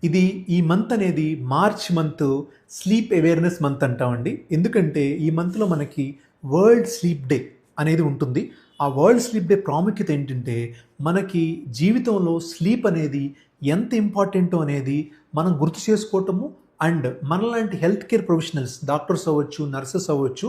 ఇది ఈ మంత్ అనేది March month sleep awareness month అంటామండి. ఎందుకంటే ఈ మంత్లో మనకి వరల్డ్ స్లీప్ డే అనేది ఉంటుంది. ఆ వరల్డ్ స్లీప్ డే ప్రాముఖ్యత ఏంటంటే మనకి జీవితంలో స్లీప్ అనేది ఎంత ఇంపార్టెంటో అనేది మనం గుర్తు చేసుకోవటము అండ్ మనలాంటి హెల్త్ కేర్ ప్రొఫెషనల్స్ డాక్టర్స్ అవ్వచ్చు, నర్సెస్ అవ్వచ్చు,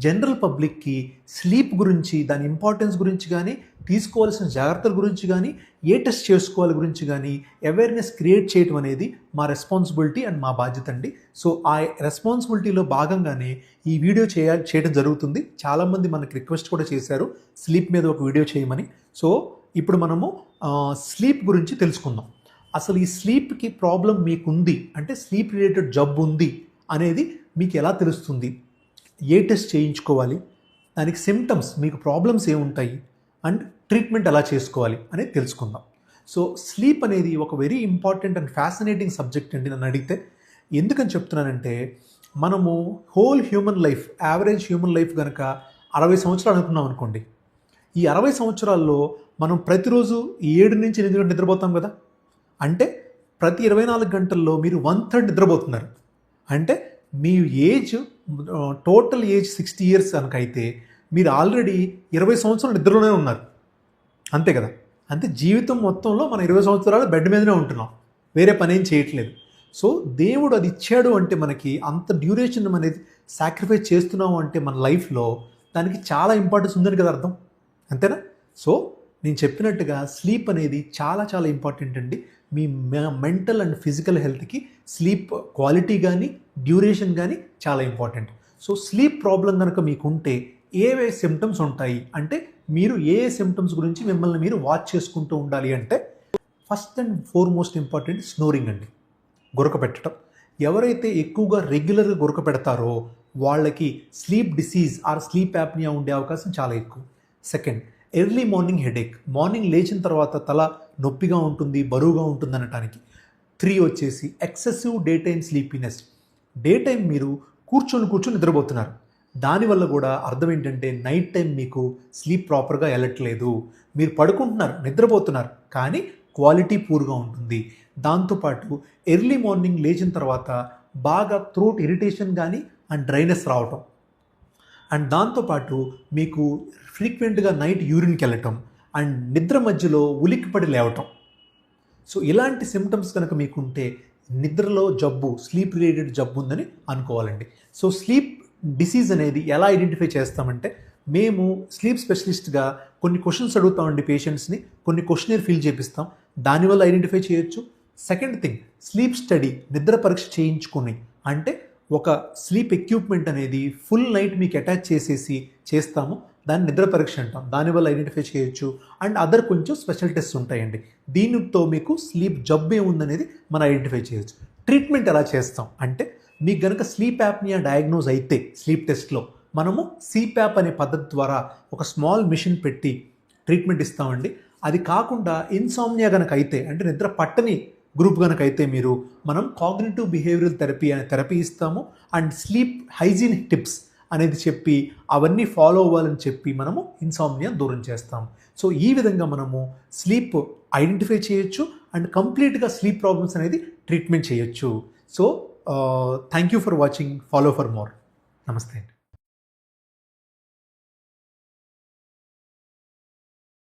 జనరల్ పబ్లిక్కి స్లీప్ గురించి, దాని ఇంపార్టెన్స్ గురించి కానీ, తీసుకోవాల్సిన జాగ్రత్తల గురించి కానీ, ఏ టెస్ట్ చేసుకోవాలి గురించి కానీ అవేర్నెస్ క్రియేట్ చేయడం అనేది మా రెస్పాన్సిబిలిటీ అండ్ మా బాధ్యత అండి. సో ఆ రెస్పాన్సిబిలిటీలో భాగంగానే ఈ వీడియో చేయడం జరుగుతుంది. చాలామంది మనకి రిక్వెస్ట్ కూడా చేశారు స్లీప్ మీద ఒక వీడియో చేయమని. సో ఇప్పుడు మనము స్లీప్ గురించి తెలుసుకుందాం. అసలు ఈ స్లీప్కి ప్రాబ్లం మీకుంది అంటే స్లీప్ రిలేటెడ్ జబ్బు ఉంది అనేది మీకు ఎలా తెలుస్తుంది, ఏ టెస్ట్ చేయించుకోవాలి, దానికి సిమ్టమ్స్, మీకు ప్రాబ్లమ్స్ ఏముంటాయి అండ్ ట్రీట్మెంట్ ఎలా చేసుకోవాలి అనేది తెలుసుకుందాం. సో స్లీప్ అనేది ఒక very important and fascinating subject అండి నన్ను అడిగితే. ఎందుకని చెప్తున్నానంటే మనము whole human life, average human life కనుక 60 సంవత్సరాలు అనుకున్నాం అనుకోండి. ఈ 60 సంవత్సరాల్లో మనం ప్రతిరోజు 7 నుంచి 8 గంటలు నిద్రపోతాం కదా. అంటే ప్రతి 24 గంటల్లో మీరు 1/3 నిద్రపోతున్నారు. అంటే మీ ఏజ్, టోటల్ ఏజ్ 60 ఇయర్స్ కనుక అయితే మీరు ఆల్రెడీ 20 సంవత్సరాలు నిద్రలోనే ఉన్నారు. అంతే కదా. అంటే జీవితం మొత్తంలో మనం 20 సంవత్సరాలు బెడ్ మీదనే ఉంటున్నాం, వేరే పని ఏం చేయట్లేదు. సో దేవుడు అది ఇచ్చాడు అంటే మనకి అంత డ్యూరేషన్ అనేది సాక్రిఫైస్ చేస్తున్నాము అంటే మన లైఫ్లో దానికి చాలా ఇంపార్టెన్స్ ఉందని కదా అర్థం. అంతేనా? సో నేను చెప్పినట్టుగా స్లీప్ అనేది చాలా చాలా ఇంపార్టెంట్ అండి. మీ మెంటల్ అండ్ ఫిజికల్ హెల్త్కి స్లీప్ క్వాలిటీ కానీ, డ్యూరేషన్ కానీ చాలా ఇంపార్టెంట్. సో స్లీప్ ప్రాబ్లం కనుక మీకు ఉంటే ఏవే సిమ్టమ్స్ ఉంటాయి అంటే మీరు ఏ సిమ్టమ్స్ గురించి మిమ్మల్ని మీరు వాచ్ చేసుకుంటూ ఉండాలి అంటే first and foremost important snoring అండి, గురక పెట్టడం. ఎవరైతే ఎక్కువగా రెగ్యులర్గా గురక పెడతారో వాళ్ళకి sleep disease or sleep apnea ఉండే అవకాశం చాలా ఎక్కువ. Second, early morning headache, morning లేచిన తర్వాత తల నొప్పిగా ఉంటుంది, బరువుగా ఉంటుంది అనటానికి. 3 వచ్చేసి excessive day time sleepiness, day time మీరు కూర్చొని నిద్రపోతున్నారు. దానివల్ల కూడా అర్థం ఏంటంటే నైట్ టైం మీకు స్లీప్ ప్రాపర్గా వెళ్ళట్లేదు. మీరు పడుకుంటున్నారు, నిద్రపోతున్నారు, కానీ క్వాలిటీ పూర్గా ఉంటుంది. దాంతోపాటు ఎర్లీ మార్నింగ్ లేచిన తర్వాత బాగా థ్రోట్ ఇరిటేషన్ కానీ అండ్ డ్రైనెస్ రావటం, అండ్ దాంతోపాటు మీకు ఫ్రీక్వెంట్గా నైట్ యూరిన్కి వెళ్ళటం అండ్ నిద్ర మధ్యలో ఉలిక్కిపడి లేవటం. సో ఇలాంటి సిమ్టమ్స్ కనుక మీకుంటే నిద్రలో జబ్బు, స్లీప్ రిలేటెడ్ జబ్బు ఉందని అనుకోవాలండి. సో స్లీప్ డిసీజ్ అనేది ఎలా ఐడెంటిఫై చేస్తామంటే మేము స్లీప్ స్పెషలిస్ట్గా కొన్ని క్వశ్చన్స్ అడుగుతామండి పేషెంట్స్ని, కొన్ని క్వశ్చనర్ ఫిల్ చేపిస్తాం, దానివల్ల ఐడెంటిఫై చేయొచ్చు. సెకండ్ థింగ్, స్లీప్ స్టడీ, నిద్ర పరీక్ష చేయించుకొని, అంటే ఒక స్లీప్ ఎక్విప్మెంట్ అనేది ఫుల్ నైట్ మీకు అటాచ్ చేసేసి చేస్తాము, దాన్ని నిద్ర పరీక్ష అంటాం, దానివల్ల ఐడెంటిఫై చేయొచ్చు. అండ్ అదర్ కొంచెం స్పెషల్ టెస్ట్ ఉంటాయండి, దీనితో మీకు స్లీప్ జబ్బు ఏముందనేది మనం ఐడెంటిఫై చేయొచ్చు. ట్రీట్మెంట్ ఎలా చేస్తాం అంటే మీకు కనుక స్లీప్ యాప్నియా డయాగ్నోజ్ అయితే స్లీప్ టెస్ట్లో మనము సిప్యాప్ అనే పద్ధతి ద్వారా ఒక స్మాల్ మిషన్ పెట్టి ట్రీట్మెంట్ ఇస్తామండి. అది కాకుండా ఇన్సామ్నియా కనుక అయితే, అంటే నిద్ర పట్టని గ్రూప్ కనుక అయితే మనం కాగ్నిటివ్ బిహేవియరల్ థెరపీ అనే థెరపీ ఇస్తాము. అండ్ స్లీప్ హైజీన్ టిప్స్ అనేది చెప్పి అవన్నీ ఫాలో అవ్వాలని చెప్పి మనము ఇన్సామ్నియా దూరం చేస్తాము. సో ఈ విధంగా మనము స్లీప్ ఐడెంటిఫై చేయొచ్చు అండ్ కంప్లీట్గా స్లీప్ ప్రాబ్లమ్స్ అనేది ట్రీట్మెంట్ చేయొచ్చు. So thank you for watching. Follow for more. నమస్తే.